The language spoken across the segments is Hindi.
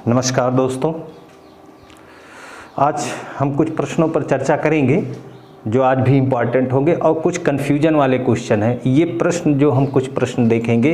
नमस्कार दोस्तों, आज हम कुछ प्रश्नों पर चर्चा करेंगे जो आज भी इम्पॉर्टेंट होंगे और कुछ कन्फ्यूजन वाले क्वेश्चन हैं। ये प्रश्न जो हम कुछ प्रश्न देखेंगे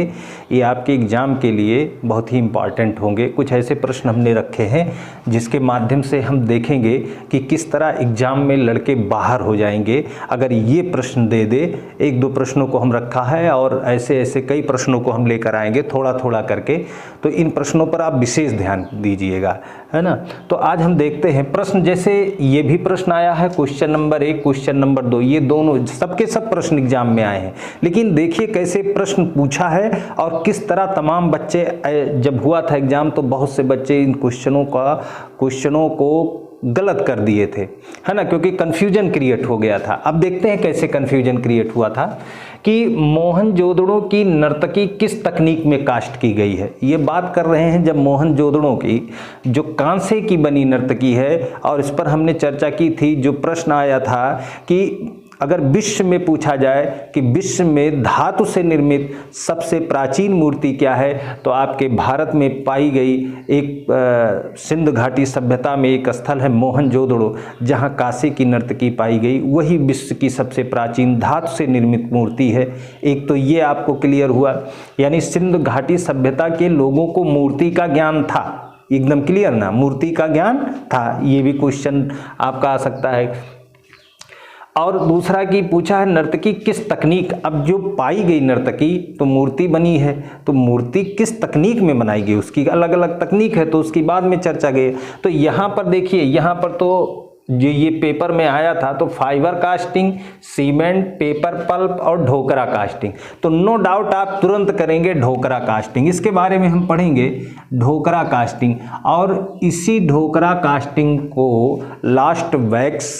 ये आपके एग्ज़ाम के लिए बहुत ही इम्पॉर्टेंट होंगे। कुछ ऐसे प्रश्न हमने रखे हैं जिसके माध्यम से हम देखेंगे कि किस तरह एग्ज़ाम में लड़के बाहर हो जाएंगे अगर ये प्रश्न दे दे। एक दो प्रश्नों को हम रखा है और ऐसे ऐसे कई प्रश्नों को हम लेकर आएंगे थोड़ा थोड़ा करके, तो इन प्रश्नों पर आप विशेष ध्यान दीजिएगा, है ना। तो आज हम देखते हैं प्रश्न, जैसे ये भी प्रश्न आया है क्वेश्चन नंबर 1, क्वेश्चन नंबर 2, ये दोनों सबके सब प्रश्न एग्जाम में आए हैं। लेकिन देखिए कैसे प्रश्न पूछा है और किस तरह तमाम बच्चे, जब हुआ था एग्जाम तो बहुत से बच्चे इन क्वेश्चनों को गलत कर दिए थे, है ना, क्योंकि कंफ्यूजन क्रिएट हो गया था। अब देखते हैं कैसे कंफ्यूजन क्रिएट हुआ था कि मोहनजोदड़ो की नर्तकी किस तकनीक में कास्ट की गई है। ये बात कर रहे हैं जब मोहनजोदड़ो की जो कांसे की बनी नर्तकी है, और इस पर हमने चर्चा की थी। जो प्रश्न आया था कि अगर विश्व में पूछा जाए कि विश्व में धातु से निर्मित सबसे प्राचीन मूर्ति क्या है, तो आपके भारत में पाई गई एक सिंध घाटी सभ्यता में एक स्थल है मोहनजोदड़ो, जहां कांसे की नर्तकी पाई गई, वही विश्व की सबसे प्राचीन धातु से निर्मित मूर्ति है। एक तो ये आपको क्लियर हुआ, यानी सिंध घाटी सभ्यता के लोगों को मूर्ति का ज्ञान था, एकदम क्लियर ना, मूर्ति का ज्ञान था। ये भी क्वेश्चन आपका आ सकता है। और दूसरा की पूछा है नर्तकी किस तकनीक, अब जो पाई गई नर्तकी तो मूर्ति बनी है, तो मूर्ति किस तकनीक में बनाई गई, उसकी अलग अलग तकनीक है, तो उसकी बाद में चर्चा गई। तो यहाँ पर देखिए, यहाँ पर तो जो ये पेपर में आया था तो fibre casting, cement, paper pulp और ढोकरा कास्टिंग, तो नो डाउट आप तुरंत करेंगे ढोकरा कास्टिंग। इसके बारे में हम पढ़ेंगे ढोकरा कास्टिंग, और इसी ढोकरा कास्टिंग को लास्ट वैक्स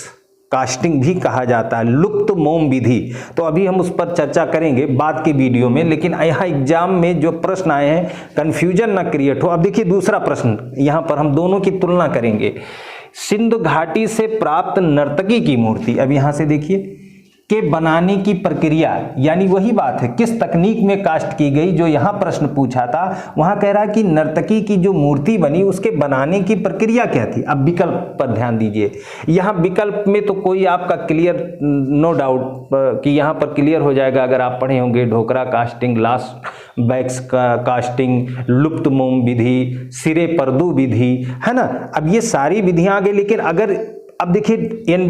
कास्टिंग भी कहा जाता है, लुप्त मोम विधि। तो अभी हम उस पर चर्चा करेंगे बाद के वीडियो में, लेकिन यहाँ एग्जाम में जो प्रश्न आए हैं कंफ्यूजन ना क्रिएट हो। अब देखिए दूसरा प्रश्न, यहाँ पर हम दोनों की तुलना करेंगे। सिंधु घाटी से प्राप्त नर्तकी की मूर्ति, अब यहाँ से देखिए के बनाने की प्रक्रिया, यानी वही बात है किस तकनीक में कास्ट की गई, जो यहाँ प्रश्न पूछा था। वहाँ कह रहा है कि नर्तकी की जो मूर्ति बनी उसके बनाने की प्रक्रिया क्या थी। अब विकल्प पर ध्यान दीजिए, यहाँ विकल्प में तो कोई आपका क्लियर, नो डाउट कि यहाँ पर क्लियर हो जाएगा अगर आप पढ़े होंगे, Dhokra casting, last wax casting, लुप्त मोम विधि, सिरे परदू विधि, है ना। अब ये सारी विधियां आ गई, लेकिन अगर अब देखिए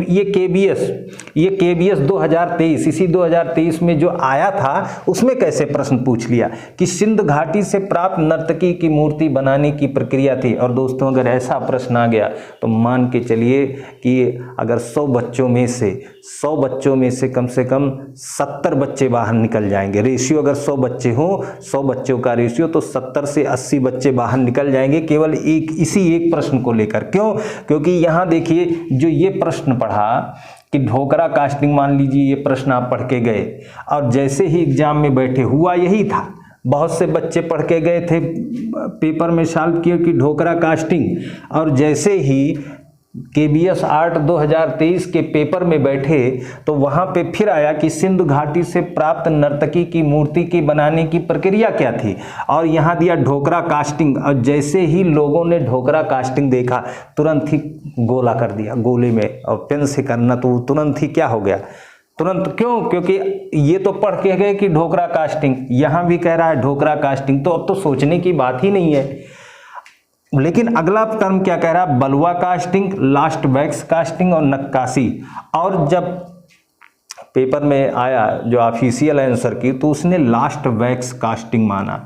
ये केबीएस 2023, इसी 2023 में जो आया था उसमें कैसे प्रश्न पूछ लिया कि सिंध घाटी से प्राप्त नर्तकी की मूर्ति बनाने की प्रक्रिया थी। और दोस्तों अगर ऐसा प्रश्न आ गया तो मान के चलिए कि अगर 100 बच्चों में से कम 70 बच्चे बाहर निकल जाएंगे। रेशियो अगर 100 बच्चे हो, 100 बच्चों का रेशियो, तो 70 से 80 बच्चे बाहर निकल जाएंगे केवल इसी एक प्रश्न को लेकर। क्यों? क्योंकि यहाँ देखिए जो ये प्रश्न पढ़ा कि ढोकरा कास्टिंग, मान लीजिए ये प्रश्न आप पढ़ के गए और जैसे ही एग्जाम में बैठे हुआ यही था, बहुत से बच्चे पढ़ के गए थे, पेपर में सॉल्व किए कि ढोकरा कास्टिंग, और जैसे ही केबीएस आर्ट 2023 के पेपर में बैठे तो वहां पे फिर आया कि सिंधु घाटी से प्राप्त नर्तकी की मूर्ति की बनाने की प्रक्रिया क्या थी, और यहाँ दिया ढोकरा कास्टिंग। और जैसे ही लोगों ने ढोकरा कास्टिंग देखा तुरंत ही गोला कर दिया, गोले में, और पेन से करना तो तुरंत ही क्या हो गया, तुरंत। क्यों? क्योंकि ये तो पढ़ के गए कि ढोकरा कास्टिंग, यहाँ भी कह रहा है ढोकरा कास्टिंग, तो अब तो सोचने की बात ही नहीं है। लेकिन अगला टर्म क्या कह रहा है, बलुआ कास्टिंग, लास्ट वैक्स कास्टिंग और नक्काशी। और जब पेपर में आया जो ऑफिशियल आंसर की, तो उसने लास्ट वैक्स कास्टिंग माना,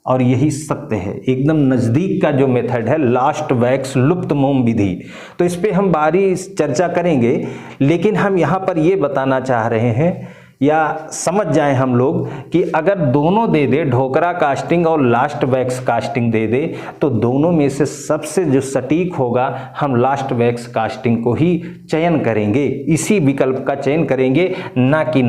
और यही सत्य है, एकदम नज़दीक का जो मेथड है लास्ट वैक्स लुप्त मोम विधि। तो इस पे हम बारी चर्चा करेंगे, लेकिन हम यहाँ पर ये बताना चाह रहे हैं या समझ जाएं हम लोग कि अगर दोनों दे दे, ढोकरा कास्टिंग और लास्ट वैक्स कास्टिंग दे दे, तो दोनों में से सबसे जो सटीक होगा हम लास्ट वैक्स कास्टिंग को ही चयन करेंगे, इसी विकल्प का चयन करेंगे, ना कि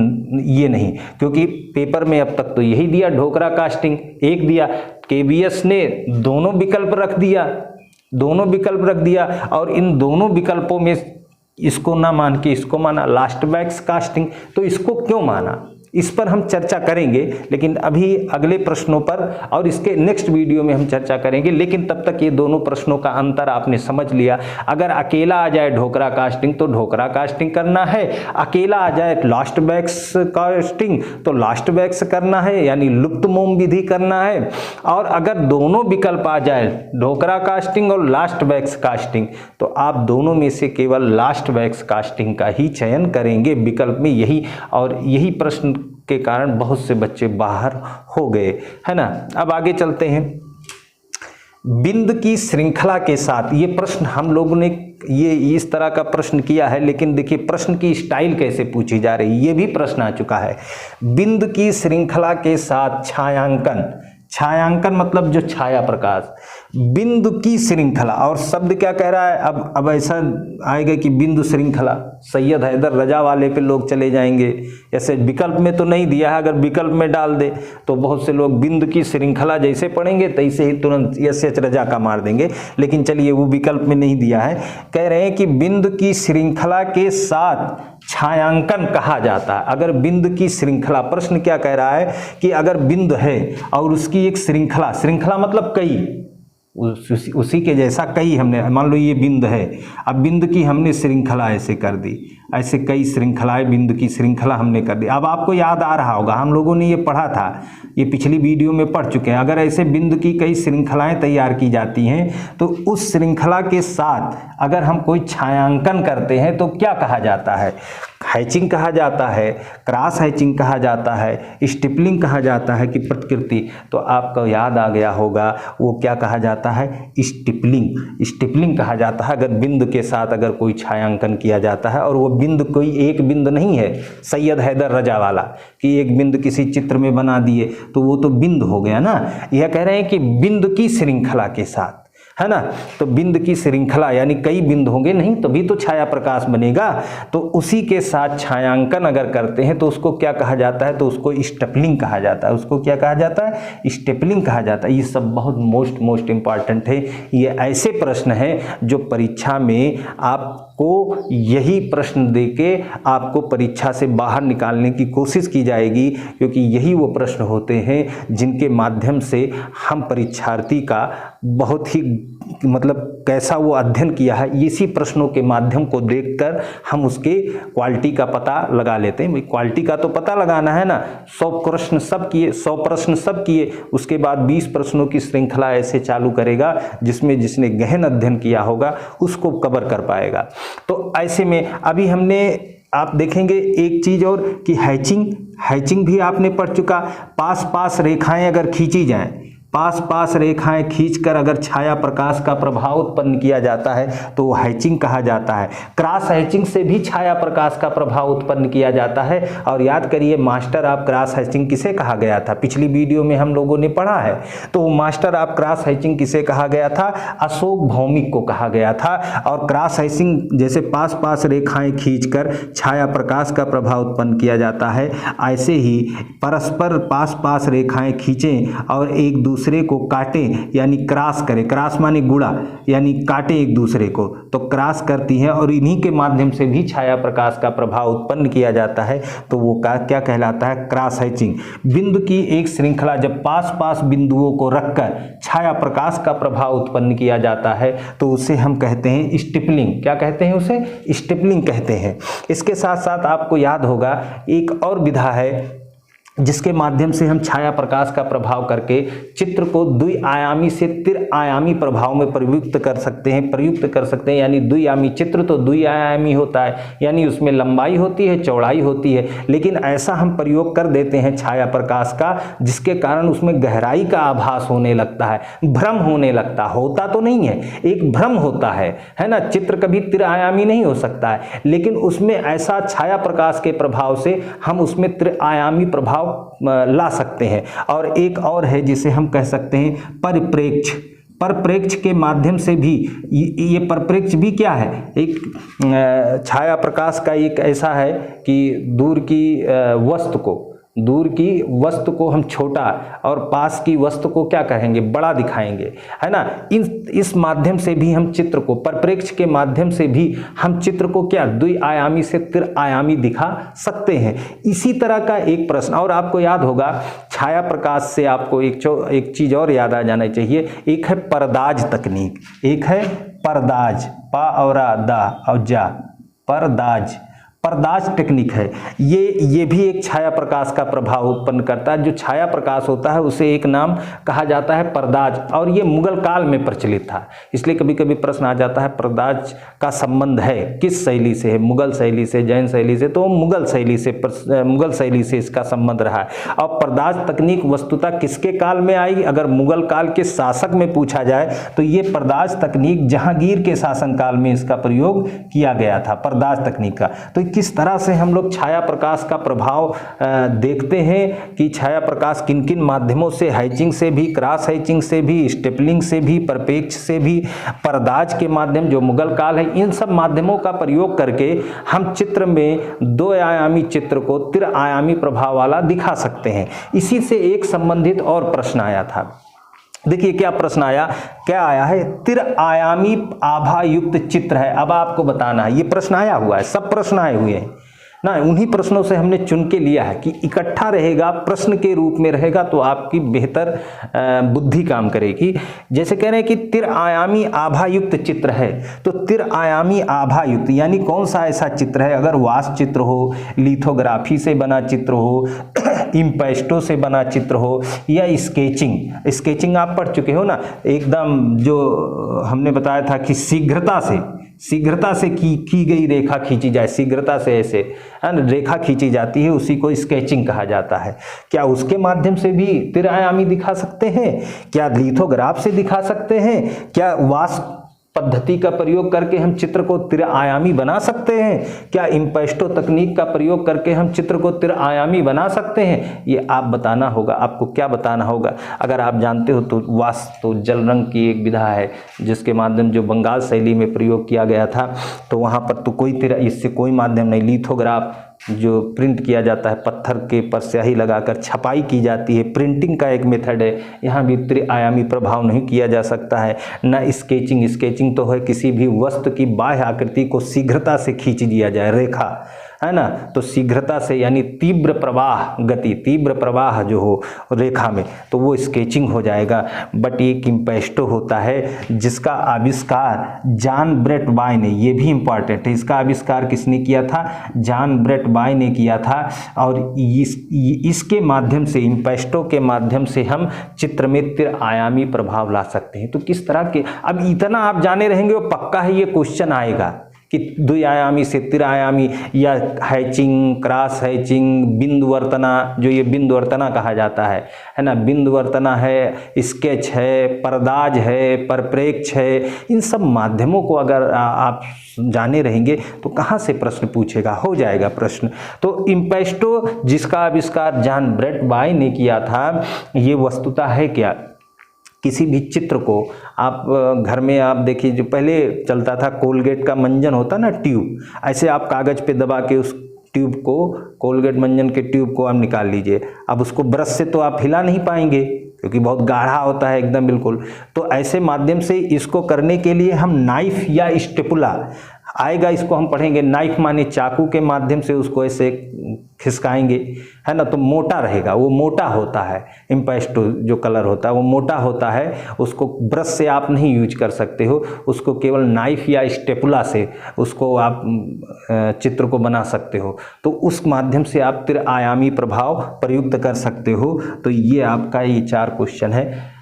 ये नहीं। क्योंकि पेपर में अब तक तो यही दिया ढोकरा कास्टिंग, एक दिया, केबीएस ने दोनों विकल्प रख दिया, और इन दोनों विकल्पों में इसको ना मान के इसको माना लास्ट वैक्स कास्टिंग। तो इसको क्यों माना? इस पर हम चर्चा करेंगे, लेकिन अभी अगले प्रश्नों पर और इसके नेक्स्ट वीडियो में हम चर्चा करेंगे। लेकिन तब तक ये दोनों प्रश्नों का अंतर आपने समझ लिया। अगर अकेला आ जाए ढोकरा कास्टिंग तो ढोकरा कास्टिंग करना है, अकेला आ जाए लास्ट वैक्स कास्टिंग तो लास्ट वैक्स करना है, यानी लुप्त मोम विधि करना है। और अगर दोनों विकल्प आ जाए ढोकरा कास्टिंग और लास्ट वैक्स कास्टिंग तो आप दोनों में से केवल लास्ट वैक्स कास्टिंग का ही चयन करेंगे विकल्प में। यही प्रश्न के कारण बहुत से बच्चे बाहर हो गए, है ना। अब आगे चलते हैं। बिंद की श्रृंखला के साथ, ये प्रश्न हम लोगों ने ये इस तरह का प्रश्न किया है, लेकिन देखिए प्रश्न की स्टाइल कैसे पूछी जा रही है, ये भी प्रश्न आ चुका है। बिंद की श्रृंखला के साथ छायांकन, छायांकन मतलब जो छाया प्रकाश, बिंदु की श्रृंखला, और शब्द क्या कह रहा है, अब ऐसा आएगा कि बिंदु श्रृंखला, सैयद हैदर रजा वाले पे लोग चले जाएंगे। ऐसे विकल्प में तो नहीं दिया है, अगर विकल्प में डाल दे तो बहुत से लोग बिंदु की श्रृंखला जैसे पढ़ेंगे तैसे ही तुरंत एस रजा का मार देंगे। लेकिन चलिए वो विकल्प में नहीं दिया है, कह रहे हैं कि बिंदु की श्रृंखला के साथ छायांकन कहा जाता है। अगर बिंदु की श्रृंखला, प्रश्न क्या कह रहा है कि अगर बिंदु है और उसकी एक श्रृंखला, श्रृंखला मतलब कई, उसी के जैसा कई, हमने मान लो ये बिंदु है, अब बिंदु की हमने श्रृंखला ऐसे कर दी, ऐसे कई श्रृंखलाएं बिंदु की श्रृंखला हमने कर दी। अब आपको याद आ रहा होगा, हम लोगों ने ये पढ़ा था, ये पिछली वीडियो में पढ़ चुके हैं। अगर ऐसे बिंदु की कई श्रृंखलाएं तैयार की जाती हैं तो उस श्रृंखला के साथ अगर हम कोई छायांकन करते हैं तो क्या कहा जाता है, हैचिंग कहा जाता है, क्रॉस हैचिंग कहा जाता है, स्टिपलिंग कहा जाता है कि प्रतिकृति। तो आपको याद आ गया होगा वो क्या कहा जाता है, स्टिपलिंग, स्टिपलिंग कहा जाता है। अगर बिंदु के साथ अगर कोई छायांकन किया जाता है और वो बिंदु कोई एक बिंदु नहीं है सैयद हैदर रजा वाला कि एक बिंदु किसी चित्र में बना दिए तो वो तो बिंदु हो गया ना। यह कह रहे हैं कि बिंदु की श्रृंखला के साथ, है ना। तो बिंदु की श्रृंखला यानी कई बिंदु होंगे, नहीं तभी तो छाया प्रकाश बनेगा। तो उसी के साथ छायांकन अगर करते हैं तो उसको क्या कहा जाता है, तो उसको स्टेपलिंग कहा जाता है। उसको क्या कहा जाता है, स्टेपलिंग कहा जाता है। ये सब बहुत मोस्ट इंपॉर्टेंट है। ये ऐसे प्रश्न हैं जो परीक्षा में आपको यही प्रश्न देके आपको परीक्षा से बाहर निकालने की कोशिश की जाएगी, क्योंकि यही वो प्रश्न होते हैं जिनके माध्यम से हम परीक्षार्थी का बहुत ही मतलब कैसा वो अध्ययन किया है, इसी प्रश्नों के माध्यम को देखकर हम उसके क्वालिटी का पता लगा लेते हैं। क्वालिटी का तो पता लगाना है ना, 100 प्रश्न सब किए, 100 प्रश्न सब किए, उसके बाद 20 प्रश्नों की श्रृंखला ऐसे चालू करेगा जिसमें जिसने गहन अध्ययन किया होगा उसको कवर कर पाएगा। तो ऐसे में अभी हमने, आप देखेंगे एक चीज और कि हैचिंग भी आपने पढ़ चुका। पास रेखाएं अगर खींची जाएं, पास रेखाएं खींचकर अगर छाया प्रकाश का प्रभाव उत्पन्न किया जाता है तो वो हैचिंग कहा जाता है। क्रॉस हैचिंग से भी छाया प्रकाश का प्रभाव उत्पन्न किया जाता है। और याद करिए मास्टर ऑफ क्रॉस हैचिंग किसे कहा गया था, पिछली वीडियो में हम लोगों ने पढ़ा है। तो मास्टर ऑफ क्रॉस हैचिंग किसे कहा गया था, अशोक भौमिक को कहा गया था। और क्रॉस हैचिंग जैसे पास रेखाएं खींचकर छाया प्रकाश का प्रभाव उत्पन्न किया जाता है, ऐसे ही परस्पर पास रेखाएं खींचें और एक दूसरे को काटें यानी क्रॉस करें, क्रॉस माने गुणा यानी काटें एक दूसरे को, तो क्रॉस करती हैं और इन्हीं के माध्यम से भी छाया प्रकाश का प्रभाव उत्पन्न किया जाता है। तो वो क्या कहलाता है, क्रॉस हैचिंग। बिंदु की एक श्रृंखला जब पास बिंदुओं को रखकर छाया प्रकाश का प्रभाव उत्पन्न किया जाता है तो उसे हम कहते हैं स्टिपलिंग। क्या कहते हैं उसे, स्टिपलिंग कहते हैं। इसके साथ साथ आपको याद होगा एक और विधा है जिसके माध्यम से हम छाया प्रकाश का प्रभाव करके चित्र को द्विआयामी से त्रिआयामी प्रभाव में प्रयुक्त कर सकते हैं। यानी द्विआयामी चित्र तो द्विआयामी होता है, यानी उसमें लंबाई होती है, चौड़ाई होती है, लेकिन ऐसा हम प्रयोग कर देते हैं छाया प्रकाश का जिसके कारण उसमें गहराई का आभास होने लगता है, भ्रम होने लगता, होता तो नहीं है, एक भ्रम होता है ना। चित्र कभी त्रिआयामी नहीं हो सकता है, लेकिन उसमें ऐसा छाया प्रकाश के प्रभाव से हम उसमें त्रिआयामी प्रभाव ला सकते हैं। और एक और है जिसे हम कह सकते हैं परिप्रेक्ष्य के माध्यम से भी। ये परिप्रेक्ष्य भी क्या है, एक छाया प्रकाश का एक ऐसा है कि दूर की वस्तु को दूर की वस्तु को हम छोटा और पास की वस्तु को क्या कहेंगे, बड़ा दिखाएंगे, है ना। इस माध्यम से भी हम चित्र को, परिप्रेक्ष्य के माध्यम से भी हम चित्र को क्या द्विआयामी से त्रिआयामी दिखा सकते हैं। इसी तरह का एक प्रश्न, और आपको याद होगा छाया प्रकाश से आपको एक चीज और याद आ जाना चाहिए, एक है परदाज तकनीक, एक है परदाज, पा और दा और जा, परदाज टेक्निक है। ये भी एक छाया प्रकाश का प्रभाव उत्पन्न करता है। जो छाया प्रकाश होता है उसे एक नाम कहा जाता है परदाज, और ये मुगल काल में प्रचलित था। इसलिए कभी कभी प्रश्न आ जाता है परदाज का संबंध है किस शैली से है, मुगल शैली से, जैन शैली से, तो मुगल शैली से इसका संबंध रहा है। और परदाज तकनीक वस्तुतः किसके काल में आई, अगर मुगल काल के शासक में पूछा जाए तो ये परदाज तकनीक जहांगीर के शासनकाल में इसका प्रयोग किया गया था, परदाज तकनीक का। तो किस तरह से हम लोग छाया प्रकाश का प्रभाव देखते हैं कि छाया प्रकाश किन किन माध्यमों से, हैचिंग से भी, क्रॉस हैचिंग से भी, स्टेपलिंग से भी, परिप्रेक्ष्य से भी, परदाज के माध्यम जो मुगल काल है, इन सब माध्यमों का प्रयोग करके हम चित्र में दो आयामी चित्र को त्रिआयामी प्रभाव वाला दिखा सकते हैं। इसी से एक संबंधित और प्रश्न आया था। देखिए क्या प्रश्न आया, क्या आया है, त्रिआयामी आभा युक्त चित्र है। अब आपको बताना है, ये प्रश्न आया हुआ है, सब प्रश्न आए हुए हैं ना, उन्हीं प्रश्नों से हमने चुन के लिया है कि इकट्ठा रहेगा, प्रश्न के रूप में रहेगा तो आपकी बेहतर बुद्धि काम करेगी। जैसे कह रहे हैं कि त्रिआयामी आभा युक्त चित्र है, तो त्रिआयामी आभा युक्त यानी कौन सा ऐसा चित्र है, अगर वास्तु चित्र हो, लिथोग्राफी से बना चित्र हो, इम्पेस्टो से बना चित्र हो, या स्केचिंग आप पढ़ चुके हो ना, एकदम जो हमने बताया था कि शीघ्रता से की गई रेखा खींची जाए, शीघ्रता से ऐसे रेखा खींची जाती है, उसी को स्केचिंग कहा जाता है। क्या उसके माध्यम से भी त्रिआयामी दिखा सकते हैं, क्या लिथोग्राफ से दिखा सकते हैं, क्या वास्तु पद्धति का प्रयोग करके हम चित्र को त्रिआयामी बना सकते हैं, क्या इम्पेस्टो तकनीक का प्रयोग करके हम चित्र को त्रिआयामी बना सकते हैं, ये आप बताना होगा। आपको क्या बताना होगा, अगर आप जानते हो तो वास्तु जल रंग की एक विधा है जिसके माध्यम जो बंगाल शैली में प्रयोग किया गया था, तो वहाँ पर तो इससे कोई माध्यम नहीं। लिथोग्राफ जो प्रिंट किया जाता है, पत्थर के पर स्याही लगाकर छपाई की जाती है, प्रिंटिंग का एक मेथड है, यहाँ भी त्रिआयामी प्रभाव नहीं किया जा सकता है। न स्केचिंग तो है किसी भी वस्तु की बाह्य आकृति को शीघ्रता से खींच दिया जाए, रेखा है ना, तो शीघ्रता से यानी तीव्र प्रवाह जो हो रेखा में, तो वो स्केचिंग हो जाएगा। बट एक इम्पेस्टो होता है जिसका आविष्कार जॉन ब्रेट बाय ने, ये भी इम्पॉर्टेंट है, इसका आविष्कार किसने किया था, जॉन ब्रेट बाय ने किया था। और इसके माध्यम से, इम्पेस्टो के माध्यम से हम चित्र में त्रिआयामी प्रभाव ला सकते हैं। तो किस तरह के, अब इतना आप जाने रहेंगे वो पक्का है ये क्वेश्चन आएगा कि द्विआयामी से त्रिआयामी, या हैचिंग, क्रॉस हैचिंग, बिंदुवर्तना, जो ये बिंदुवर्तना कहा जाता है ना, बिंदुवर्तना है, स्केच है, परदाज है, परिप्रेक्ष्य है, इन सब माध्यमों को अगर आप जाने रहेंगे तो कहाँ से प्रश्न पूछेगा, हो जाएगा प्रश्न। तो इम्पेस्टो जिसका आविष्कार जॉन ब्रेट बाय ने किया था, ये वस्तुतः है क्या, किसी भी चित्र को आप घर में आप देखिए, जो पहले चलता था कोलगेट का मंजन होता ना, ट्यूब, ऐसे आप कागज पे दबा के उस ट्यूब को, कोलगेट मंजन के ट्यूब को आप निकाल लीजिए। अब उसको ब्रश से तो आप हिला नहीं पाएंगे क्योंकि बहुत गाढ़ा होता है एकदम बिल्कुल। तो ऐसे माध्यम से इसको करने के लिए हम नाइफ या स्टेपुला आएगा, इसको हम पढ़ेंगे। नाइफ माने चाकू के माध्यम से उसको ऐसे खिसकाएंगे, है ना, तो मोटा रहेगा, वो मोटा होता है। इम्पेस्टो जो कलर होता है वो मोटा होता है, उसको ब्रश से आप नहीं यूज कर सकते हो, उसको केवल नाइफ या स्टेपुला से उसको आप चित्र को बना सकते हो। तो उस माध्यम से आप त्रिआयामी प्रभाव प्रयुक्त कर सकते हो। तो ये आपका ये 4 क्वेश्चन है।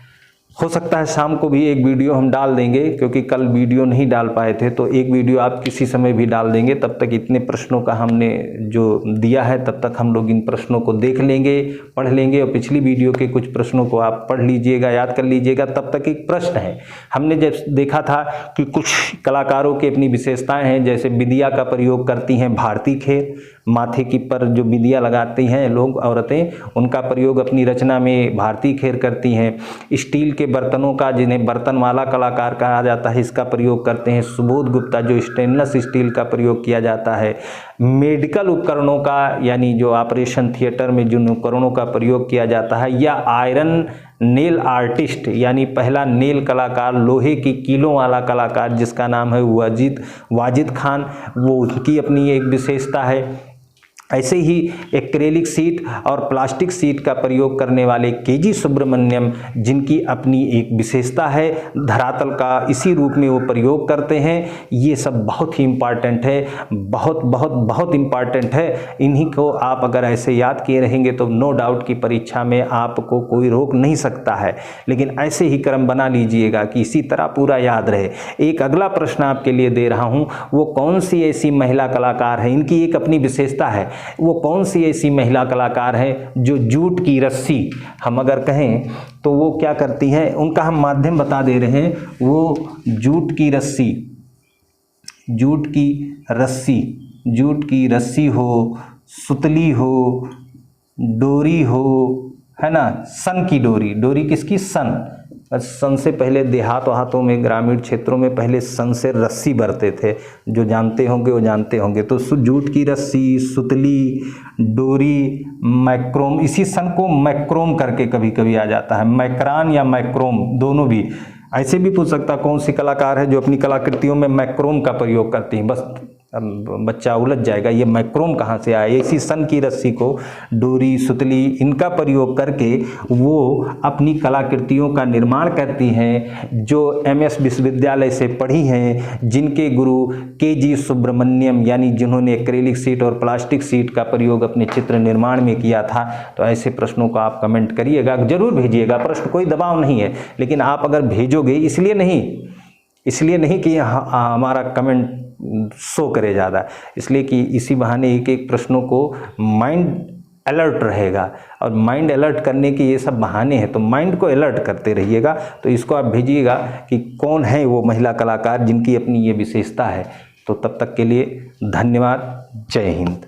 हो सकता है शाम को भी एक वीडियो हम डाल देंगे, क्योंकि कल वीडियो नहीं डाल पाए थे, तो एक वीडियो आप किसी समय भी डाल देंगे। तब तक इतने प्रश्नों का हमने जो दिया है, तब तक हम लोग इन प्रश्नों को देख लेंगे, पढ़ लेंगे, और पिछली वीडियो के कुछ प्रश्नों को आप पढ़ लीजिएगा, याद कर लीजिएगा। तब तक एक प्रश्न है, हमने जब देखा था कि कुछ कलाकारों की अपनी विशेषताएँ हैं, जैसे बिंदिया का प्रयोग करती हैं भारती खेर, माथे की पर जो बिंदिया लगाती हैं लोग, औरतें, उनका प्रयोग अपनी रचना में भारती खेर करती हैं। स्टील के बर्तनों का, जिन्हें बर्तनवाला कलाकार कहा जाता है, इसका प्रयोग करते हैं सुबोध गुप्ता, जो स्टेनलेस स्टील का प्रयोग किया जाता है। मेडिकल उपकरणों का, यानी जो ऑपरेशन थिएटर में जिन उपकरणों का प्रयोग किया जाता है, या आयरन नेल आर्टिस्ट यानी पहला नेल कलाकार, लोहे की कीलों वाला कलाकार जिसका नाम है वाजिद खान, वो उनकी अपनी एक विशेषता है। ऐसे ही एक्रेलिक सीट और प्लास्टिक सीट का प्रयोग करने वाले केजी सुब्रमण्यम, जिनकी अपनी एक विशेषता है, धरातल का इसी रूप में वो प्रयोग करते हैं। ये सब बहुत ही इम्पॉर्टेंट है, बहुत बहुत बहुत इम्पॉर्टेंट है। इन्हीं को आप अगर ऐसे याद किए रहेंगे तो नो डाउट की परीक्षा में आपको कोई रोक नहीं सकता है। लेकिन ऐसे ही क्रम बना लीजिएगा कि इसी तरह पूरा याद रहे। एक अगला प्रश्न आपके लिए दे रहा हूँ, वो कौन सी ऐसी महिला कलाकार है, इनकी एक अपनी विशेषता है, वो कौन सी ऐसी महिला कलाकार है जो जूट की रस्सी, हम अगर कहें तो वो क्या करती हैं, उनका हम माध्यम बता दे रहे हैं। वो जूट की रस्सी, जूट की रस्सी हो, सुतली हो, डोरी हो, है ना, सन की डोरी, डोरी किसकी, सन से पहले देहातों में, ग्रामीण क्षेत्रों में पहले सन से रस्सी भरते थे, जो जानते होंगे वो जानते होंगे। तो जूट की रस्सी, सुतली, डोरी, मैक्रोम, इसी सन को मैक्रोम करके कभी कभी आ जाता है, मैक्रान या मैक्रोम दोनों भी। ऐसे भी पूछ सकता कौन सी कलाकार है जो अपनी कलाकृतियों में मैक्रोम का प्रयोग करती है, बस बच्चा उलझ जाएगा ये मैक्रोम कहाँ से आया। इसी सन की रस्सी को, डोरी, सुतली, इनका प्रयोग करके वो अपनी कलाकृतियों का निर्माण करती हैं, जो MS विश्वविद्यालय से पढ़ी हैं, जिनके गुरु KG सुब्रमण्यम, यानी जिन्होंने एक्रेलिक सीट और प्लास्टिक सीट का प्रयोग अपने चित्र निर्माण में किया था। तो ऐसे प्रश्नों को आप कमेंट करिएगा, जरूर भेजिएगा, प्रश्न कोई दबाव नहीं है, लेकिन आप अगर भेजोगे इसलिए नहीं कि हमारा कमेंट शो करे ज़्यादा, इसलिए कि इसी बहाने एक एक प्रश्नों को माइंड अलर्ट रहेगा, और माइंड अलर्ट करने के ये सब बहाने हैं, तो माइंड को अलर्ट करते रहिएगा। तो इसको आप भेजिएगा कि कौन है वो महिला कलाकार जिनकी अपनी ये विशेषता है। तो तब तक के लिए धन्यवाद, जय हिंद।